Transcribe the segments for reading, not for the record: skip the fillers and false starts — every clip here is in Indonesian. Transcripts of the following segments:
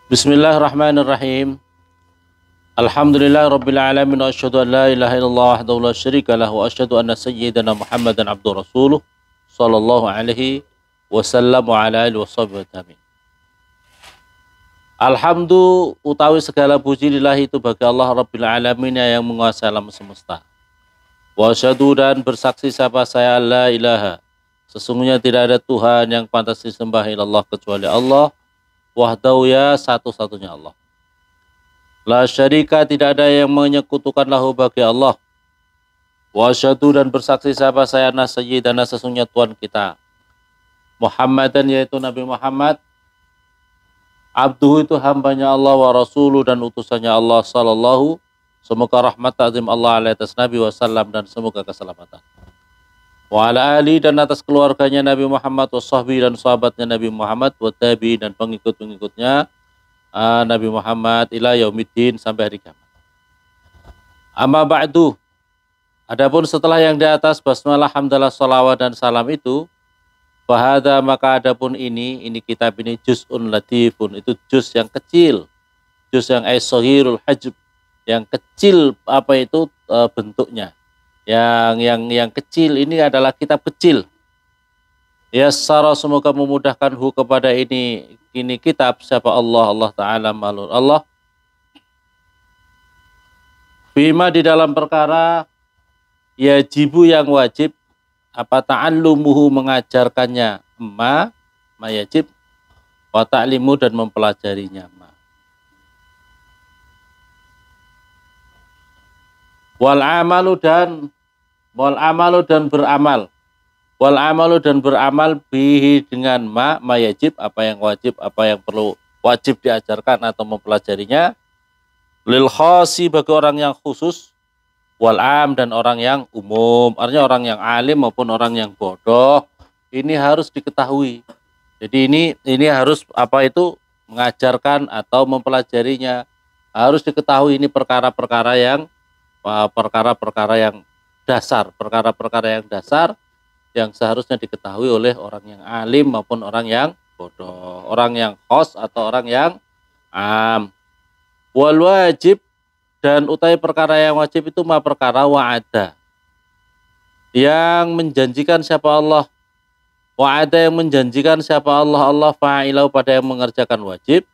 Bismillahirrahmanirrahim. Alhamdulillah rabbil alamin wa asyhadu an la ilaha illallah wahdahu la syarika lahu wa asyhadu anna sayyidana Muhammadan abduhu rasuluh sallallahu alaihi wasallam wa ala alihi washabihi tabi'in. Alhamdu utawi segala puji lillahi itu bagi Allah rabbil alamin yang menguasai alam semesta. Wa asyhadu dan bersaksi siapa saya la ilaha, sesungguhnya tidak ada Tuhan yang pantas disembah illallah kecuali Allah, wahdahu ya satu-satunya Allah. La syarika tidak ada yang menyekutukan lahu bagi Allah. Wa asyhadu dan bersaksi siapa saya na sayyidana sesungguhnya Tuhan kita Muhammadan yaitu Nabi Muhammad, abduhu itu hambanya Allah, wa rasuluh dan utusannya Allah sallallahu, semoga rahmat ta'zim Allah alaihi atas Nabi wasallam dan semoga keselamatan. Wa ala ali dan atas keluarganya Nabi Muhammad, wa sahbihi dan sahabatnya Nabi Muhammad, wa tabi dan pengikut-pengikutnya Nabi Muhammad ila yaumiddin sampai hari kiamat. Amma ba'du, adapun setelah yang di atas basmalah, hamdalah, salawat dan salam itu, fahada maka adapun ini kitab ini juz'un latifun, itu juz yang kecil, juz yang as-saghirul hajm, yang kecil apa itu bentuknya. Yang kecil ini adalah kitab kecil. Yassara semoga memudahkan hu kepada ini kitab siapa Allah Ta'ala malur Allah. Bima di dalam perkara yajibu yang wajib apa ta'allumuhu mengajarkannya ma yajib wa ta'limu dan mempelajarinya ma. Wal amalu dan beramal bihi dengan ma yajib apa yang wajib, apa yang perlu wajib diajarkan atau mempelajarinya, lil khasi bagi orang yang khusus, wal am dan orang yang umum, artinya orang yang alim maupun orang yang bodoh, ini harus diketahui. Jadi ini harus apa itu mengajarkan atau mempelajarinya, harus diketahui. Ini perkara-perkara yang dasar yang seharusnya diketahui oleh orang yang alim maupun orang yang bodoh, orang yang khos atau orang yang am. Wal wajib dan utai perkara yang wajib itu ma perkara wa'ada, yang menjanjikan siapa Allah, wa'ada yang menjanjikan siapa Allah fa'ilau pada yang mengerjakan wajib,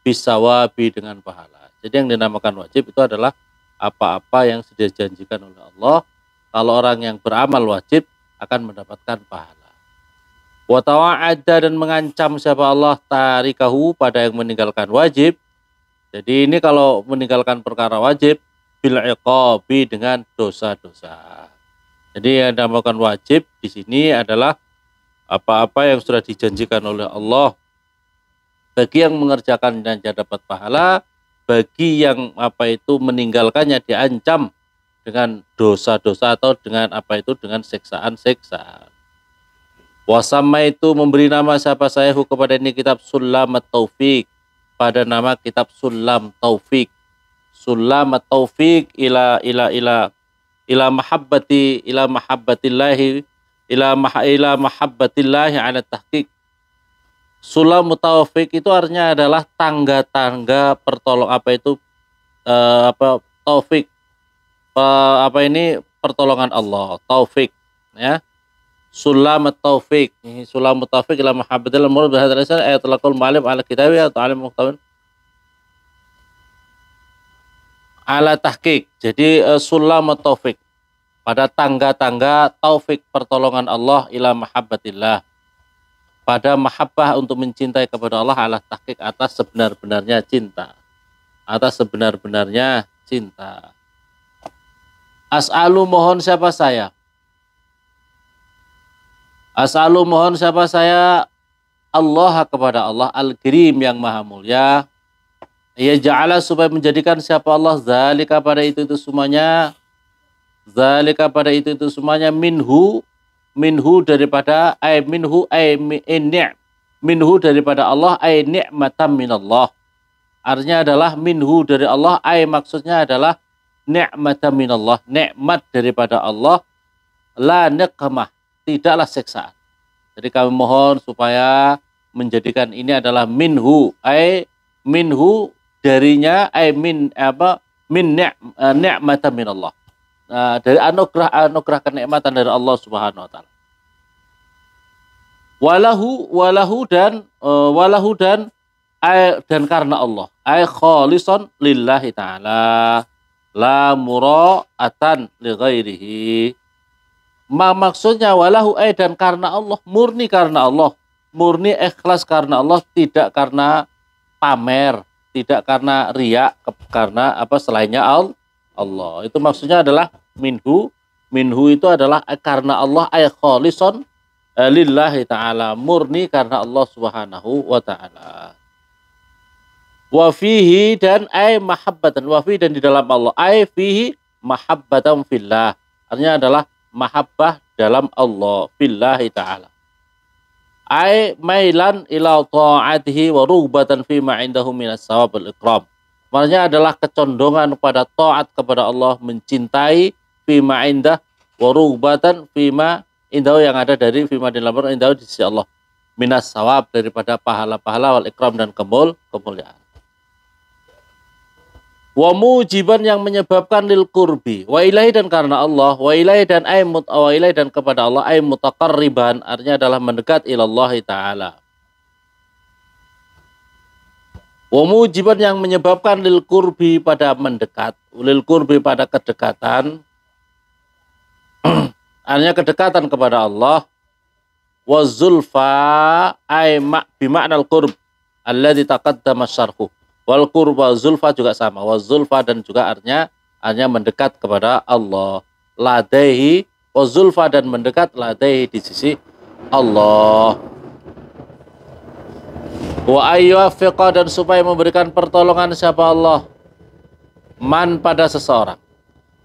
bisawabi dengan pahala. Jadi yang dinamakan wajib itu adalah apa-apa yang sudah dijanjikan oleh Allah. Kalau orang yang beramal wajib akan mendapatkan pahala. Wa tawa'adda dan mengancam siapa Allah tarikahu pada yang meninggalkan wajib. Jadi ini kalau meninggalkan perkara wajib bil iqabi dengan dosa-dosa. Jadi yang dinamakan wajib di sini adalah apa-apa yang sudah dijanjikan oleh Allah bagi yang mengerjakan dan dapat pahala, bagi yang apa itu meninggalkannya diancam dengan dosa-dosa atau dengan apa itu dengan siksaan-siksaan. Wasama itu memberi nama siapa saya kepada ini kitab Sulam Taufik, pada nama kitab Sulam Taufik. Sulam Taufik ila mahabbatillahi ila mahabbatillahi ala tahqiq. Sulam Taufik itu artinya adalah tangga-tangga pertolong apa itu taufik, apa ini pertolongan Allah, taufik ya. Sulam taufik, sulam taufik ila mahabbatil murad bihadzal lisan ayat laqul ma'alim ala kitabi atau alim muhtawin ala tahqiq. Jadi sulam taufik pada tangga-tangga taufik pertolongan Allah ila mahabbatillah, pada mahabbah untuk mencintai kepada Allah, ala tahqiq atas sebenar-benarnya cinta, atas sebenar-benarnya cinta. As'alu mohon siapa saya, as'alu mohon siapa saya Allah kepada Allah al-Karim yang maha mulia, ya ja'ala supaya menjadikan siapa Allah zalika pada itu semuanya, zalika pada itu semuanya minhu daripada minhu daripada Allah ni'matan minallah, artinya adalah minhu dari Allah maksudnya adalah ni'matan minallah, nikmat daripada Allah, la niqmah tidaklah siksaan. Jadi kami mohon supaya menjadikan ini adalah minhu minhu darinya min apa min ni'matan min Allah. Dari anugerah kenikmatan dari Allah Subhanahu wa taala. Walahu dan karena Allah. Ay khalisan lillahi ta'ala la mura'atan li ghairihi. Maksudnya walahu dan karena Allah, murni karena Allah, murni ikhlas karena Allah, tidak karena pamer, tidak karena riya, karena apa selainnya Allah. Itu maksudnya adalah minhu itu adalah karena Allah, ay khalisan lillahi ta'ala, murni karena Allah Subhanahu wa ta'ala. Wa fihi dan ay mahabbatan, wa fihi dan di dalam Allah, ay fihi mahabbatan fillah, artinya adalah mahabbah dalam Allah, fillahi ta'ala, ay mailan ila ta'atihi wa rughbatan fi ma indahu minas shawab wal ikram. Maksudnya adalah kecondongan pada taat kepada Allah, mencintai fi ma indah wa rughbatan fi ma indahu, yang ada dari fi ma dalam indahu di sisi Allah, minas shawab daripada pahala-pahala, wal ikram dan kemuliaan. Wa mujiban yang menyebabkan lil qurbi, wa ilahi dan karena Allah, wa ilahi dan wa ilahi dan kepada Allah, ay mutaqarriban, artinya adalah mendekat ilallah ta'ala. Wa mujiban yang menyebabkan lil qurbi pada mendekat, lil qurbi pada kedekatan, artinya kedekatan kepada Allah. Wa zulfa ay bimaknal qurb alladzi taqaddama syarhu. Wal qurba zulfa juga sama. Wa zulfa dan juga artinya mendekat kepada Allah. Ladaihi wa zulfa dan mendekat ladaihi di sisi Allah. Wa ayyufiqa dan supaya memberikan pertolongan siapa Allah man pada seseorang.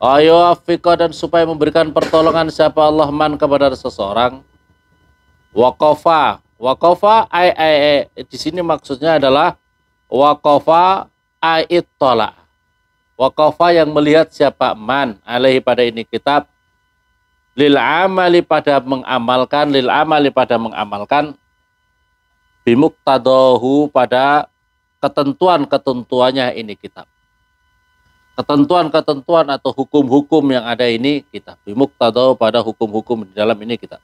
Ayyufiqa dan supaya memberikan pertolongan siapa Allah man kepada seseorang. Waqafa ay di sini maksudnya adalah waqafa a'ittala. Waqafa yang melihat siapa man alaihi pada ini kitab, lil amali pada mengamalkan, bimuqtadahu pada ketentuan-ketentuannya ini kitab. Ketentuan-ketentuan atau hukum-hukum yang ada ini kitab. Bimuqtadahu pada hukum-hukum di dalam ini kitab.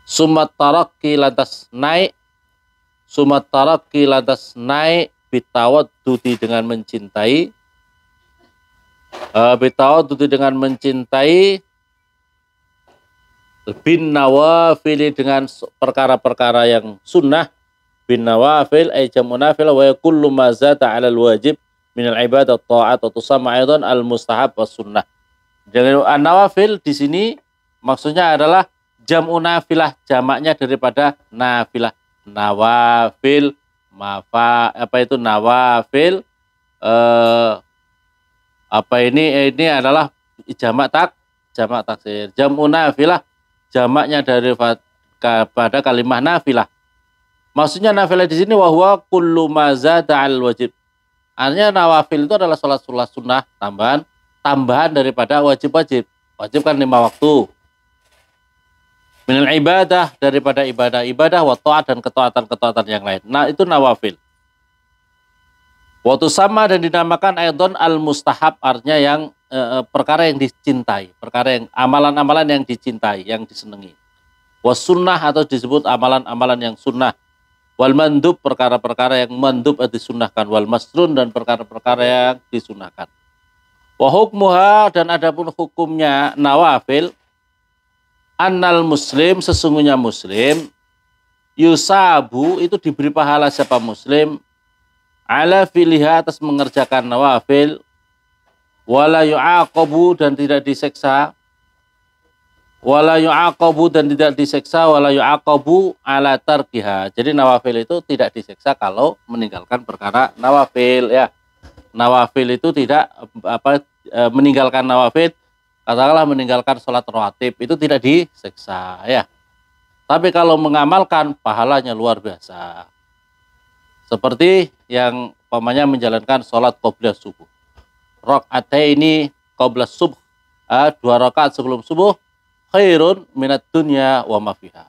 Sumat tarakki lantas naik bitawadduti dengan mencintai, bin nawafil dengan perkara-perkara yang sunnah, bin nawafil ay jamu nafil, wa kullu ma zata 'ala al-wajib min al-ibadat ta'at wa tusamma aidan al-mustahab was sunnah. Dengan an-nawafil di sini maksudnya adalah jam'u nafilah, jamaknya daripada nafilah. Nawafil, nawafil, ini adalah jamak taksir. Jam'u nafilah, jamaknya daripada kalimah nafilah. Maksudnya nafilah di sini wahwa kullu ma zada al wajib. Artinya nawafil itu adalah sholat sunnah tambahan daripada wajib-wajib. Wajib kan 5 waktu. Minal ibadah, daripada ibadah wa ta'at dan ketaatan yang lain. Nah, itu nawafil. Waktu sama dan dinamakan aidon al-mustahab, artinya yang perkara yang dicintai, perkara yang amalan-amalan yang dicintai, yang disenangi. Was sunnah atau disebut amalan-amalan yang sunnah. Wal mandub, perkara-perkara yang mandub disunnahkan. Wal masrun dan perkara-perkara yang disunnahkan. Wa hukmuha dan adapun hukumnya nawafil, annal muslim, sesungguhnya muslim, yusabu itu diberi pahala siapa muslim, ala filiha atas mengerjakan nawafil, wala yu'aqabu dan tidak diseksa, wala yu'aqabu ala tarkiha. Jadi nawafil itu tidak diseksa kalau meninggalkan perkara nawafil ya. Nawafil itu tidak meninggalkan nawafil, katakanlah meninggalkan sholat rawatib itu tidak diseksa ya. Tapi kalau mengamalkan pahalanya luar biasa. Seperti yang pamannya menjalankan sholat qobliyah subuh. Rakaataini qobliyah subuh, 2 rakaat sebelum subuh, khairun minat dunya wa ma fiha.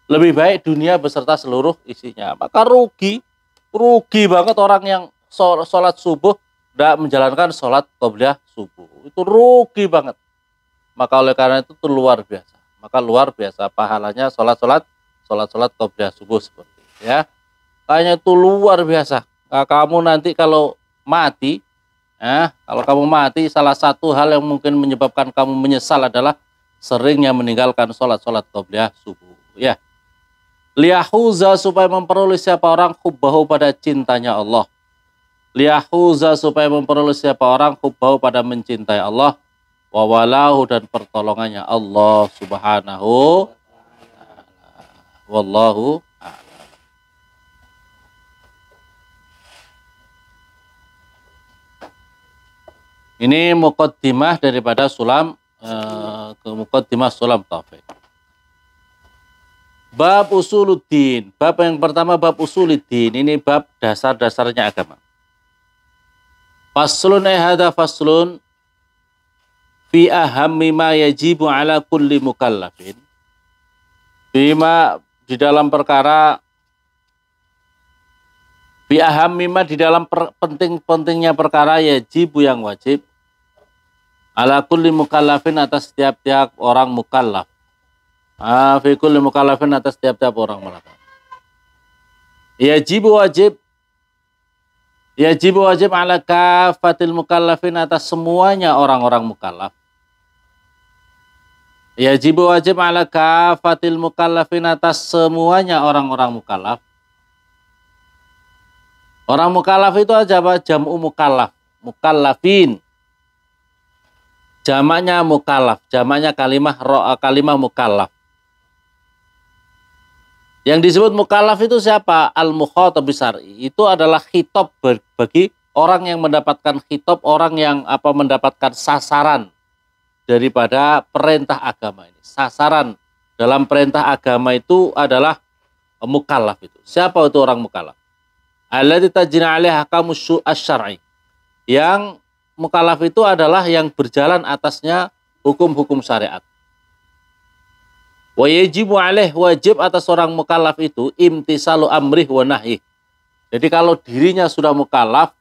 Lebih baik dunia beserta seluruh isinya. Maka rugi Rugi banget orang yang sholat subuh tidak menjalankan sholat qobliyah subuh. Itu rugi banget. Maka oleh karena itu luar biasa. Maka luar biasa pahalanya sholat qobliyah subuh seperti itu ya. Kayaknya itu luar biasa. Nah, kamu nanti kalau mati, kalau kamu mati, salah satu hal yang mungkin menyebabkan kamu menyesal adalah seringnya meninggalkan sholat qobliyah subuh ya. Liyahuza supaya memperoleh siapa orang hubbahu pada cintanya Allah. Liyahuza supaya memperoleh siapa orang hubbahu pada mencintai Allah. Wa walahu dan pertolongannya Allah subhanahu wa ta'ala. Wallahu a'lam. Ini muqaddimah daripada sulam muqaddimah sulam taufik. Bab usuluddin. Bab yang pertama bab usuluddin. Ini bab dasar-dasarnya agama. Faslun hada faslun fi ahammi ma yajibu ala kulli mukallafin. Bima di dalam perkara fi ahammi ma di dalam penting-pentingnya perkara yajibu yang wajib ala kulli mukallafin atas tiap-tiap orang mukallaf. Fi kulli mukallafin atas tiap-tiap orang mukallaf. Yajibu wajib ala kafatil mukallafin atas semuanya orang-orang mukallaf. Yajibu wajib ala kafatil mukallafin atas semuanya orang-orang mukallaf. Orang mukallaf itu aja apa? Jam'u mukallaf. Mukallafin. Jamaknya mukallaf. Jamaknya kalimah mukallaf. Yang disebut mukallaf itu siapa? Al-mukhatab syar'i. Itu adalah khitab bagi orang yang mendapatkan khitab, orang yang mendapatkan sasaran daripada perintah agama ini. Sasaran dalam perintah agama itu adalah mukallaf itu. Siapa itu orang mukallaf? Alladzi tajna 'alaihi ahkamus asy-syar'i. Yang mukallaf itu adalah yang berjalan atasnya hukum-hukum syariat. Wa yajibu alaih, wajib atas orang mukallaf itu imtisalu amrih wa nahi. Jadi kalau dirinya sudah mukallaf,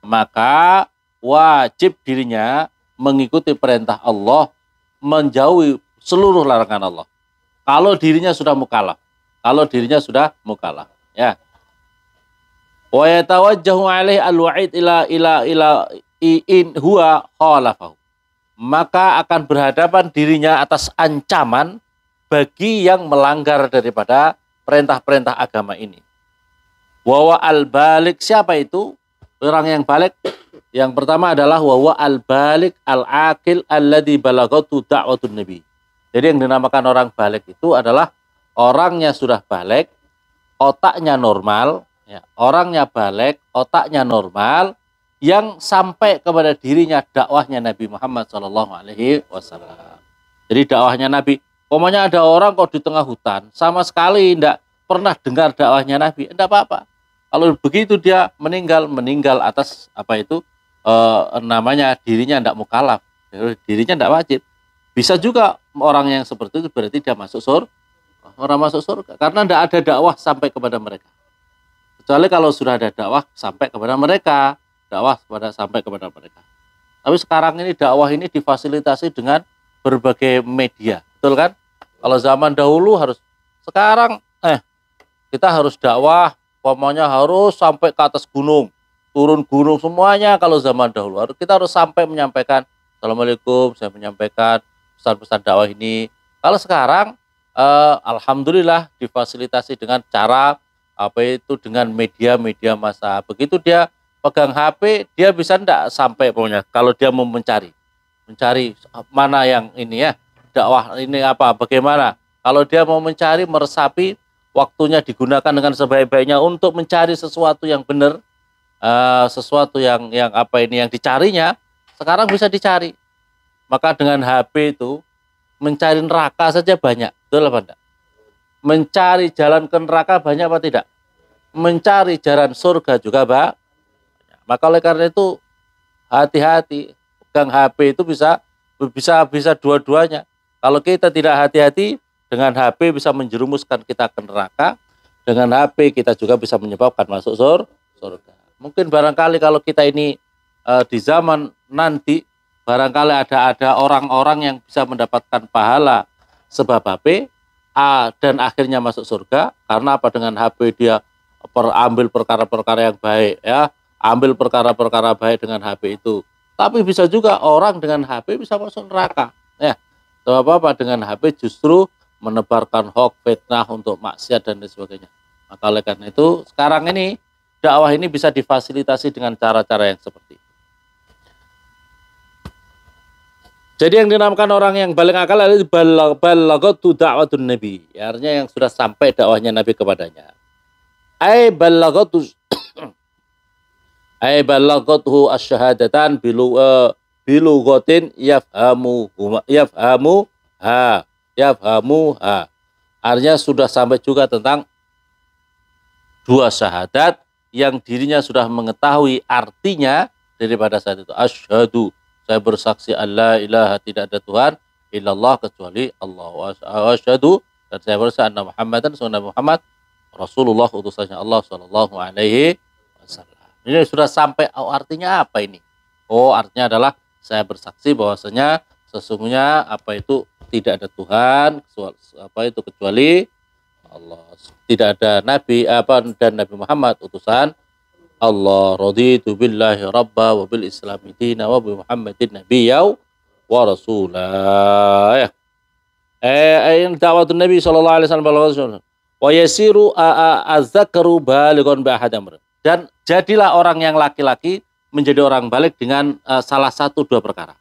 maka wajib dirinya mengikuti perintah Allah, menjauhi seluruh larangan Allah. Kalau dirinya sudah mukallaf. Ya. Wa yatawajjahu alaih al-wa'id ila in huwa khalafahu. Maka akan berhadapan dirinya atas ancaman bagi yang melanggar daripada perintah-perintah agama ini. Wawa al-balik, siapa itu? Orang yang balik. Yang pertama adalah wawa al-balik al-akil alladhi balagatu da'watun nabi. Jadi yang dinamakan orang balik itu adalah orangnya sudah balik, otaknya normal, ya, orangnya balik, otaknya normal, yang sampai kepada dirinya dakwahnya Nabi Muhammad SAW. Jadi dakwahnya Nabi. Pokoknya ada orang kok di tengah hutan, sama sekali tidak pernah dengar dakwahnya Nabi, tidak apa-apa. Kalau begitu dia meninggal atas namanya dirinya tidak mukallaf, dirinya tidak wajib. Bisa juga orang yang seperti itu berarti dia masuk surga. Orang masuk surga karena tidak ada dakwah sampai kepada mereka. Kecuali kalau sudah ada dakwah sampai kepada mereka. Sampai kepada mereka. Tapi sekarang ini dakwah ini difasilitasi dengan berbagai media, betul kan? Kalau zaman dahulu sekarang kita harus dakwah, pokoknya harus sampai ke atas gunung, turun gunung semuanya. Kalau zaman dahulu kita harus sampai menyampaikan Assalamualaikum, saya menyampaikan pesan-pesan dakwah ini. Kalau sekarang alhamdulillah difasilitasi dengan cara dengan media massa. Begitu dia pegang HP, dia bisa enggak sampai pokoknya kalau dia mau mencari mana yang ini ya, dakwah ini bagaimana. Kalau dia mau mencari, meresapi, waktunya digunakan dengan sebaik-baiknya untuk mencari sesuatu yang benar, sesuatu yang dicarinya, sekarang bisa dicari. Maka dengan HP itu mencari neraka saja banyak, betul apa enggak? Mencari jalan ke neraka banyak apa tidak? Mencari jalan surga juga, Pak. Maka oleh karena itu hati-hati, pegang HP itu bisa dua-duanya. Kalau kita tidak hati-hati dengan HP bisa menjerumuskan kita ke neraka, dengan HP kita juga bisa menyebabkan masuk surga. Mungkin barangkali kalau kita ini di zaman nanti barangkali ada orang-orang yang bisa mendapatkan pahala sebab HP dan akhirnya masuk surga karena apa? Dengan HP dia ambil perkara-perkara yang baik, ya, ambil perkara-perkara baik dengan HP itu. Tapi bisa juga orang dengan HP bisa masuk neraka, ya. Sebab apa? Dengan HP justru menebarkan hoax, fitnah untuk maksiat dan lain sebagainya. Maka oleh karena itu sekarang ini dakwah ini bisa difasilitasi dengan cara-cara yang seperti itu. Jadi yang dinamakan orang yang balik akal adalah balagatu da'watun nabi. Artinya yang sudah sampai dakwahnya Nabi kepadanya. Ai balagatu ai balagatu asyhadatan bilugatin yafhamuha. Artinya sudah sampai juga tentang dua syahadat yang dirinya sudah mengetahui artinya daripada saat itu. Asyhadu, saya bersaksi Allah ilaha tidak ada Tuhan illallah kecuali Allah. Asyhadu, dan saya bersaksi anna Muhammadan sunnah Muhammad Rasulullah utusannya Allah Shallallahu Alaihi Wasallam. Ini sudah sampai artinya apa ini? Oh, artinya adalah saya bersaksi bahwasanya sesungguhnya apa itu tidak ada Tuhan kecuali Allah. Tidak ada nabi dan Nabi Muhammad utusan Allah. Raditu billahi rabba wa bil islami dina wa bi Muhammadin nabiyya wa rasulah. Da'watun Nabi sallallahu alaihi wasallam wa yasiru az-zakaru balighun bi ahad amr. Dan jadilah orang yang laki-laki menjadi orang balik dengan salah satu dua perkara.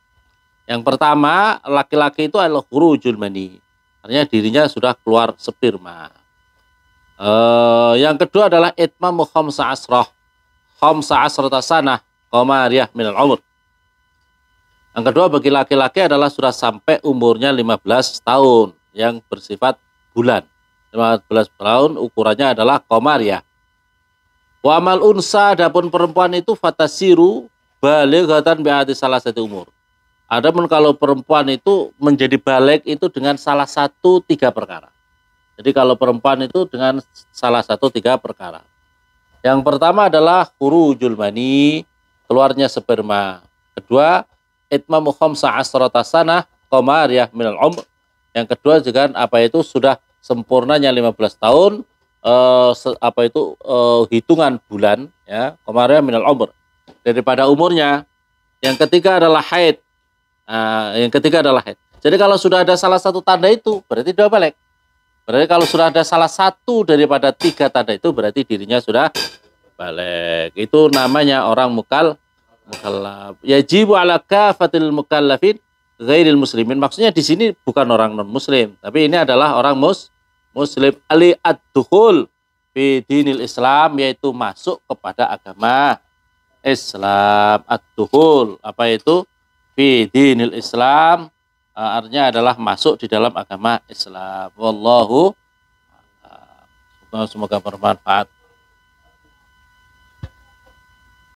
Yang pertama, laki-laki itu adalah khurujul mani. Artinya dirinya sudah keluar sperma. Yang kedua adalah itmamu khamsa asrata sanah qamariyah minal umur. Yang kedua bagi laki-laki adalah sudah sampai umurnya 15 tahun yang bersifat bulan. 15 tahun ukurannya adalah qamariyah. Wa amal unsa, adapun perempuan itu fatasiru balighatan bi'ati salah satu umur. Adapun kalau perempuan itu menjadi balik itu dengan salah satu tiga perkara. Jadi kalau perempuan itu dengan salah satu tiga perkara. Yang pertama adalah khurujul mani, keluarnya sperma. Kedua, itmamu khamsa asrata sanah qamariyah minal umr. Yang kedua juga apa itu sudah sempurnanya 15 tahun hitungan bulan, ya, qamariyah minal umr, daripada umurnya. Yang ketiga adalah haid. Jadi kalau sudah ada salah satu tanda itu berarti dia balik. Berarti kalau sudah ada salah satu daripada tiga tanda itu berarti dirinya sudah balik. Itu namanya orang mukallaf. Yajibu ala kafatil mukallafin ghairil muslimin. Maksudnya di sini bukan orang non muslim, tapi ini adalah orang muslim ali ad-dukhul fi dinil Islam, yaitu masuk kepada agama Islam. Ad-dukhul apa itu? Fi dinil Islam, artinya adalah masuk di dalam agama Islam. Wallahu, semoga bermanfaat.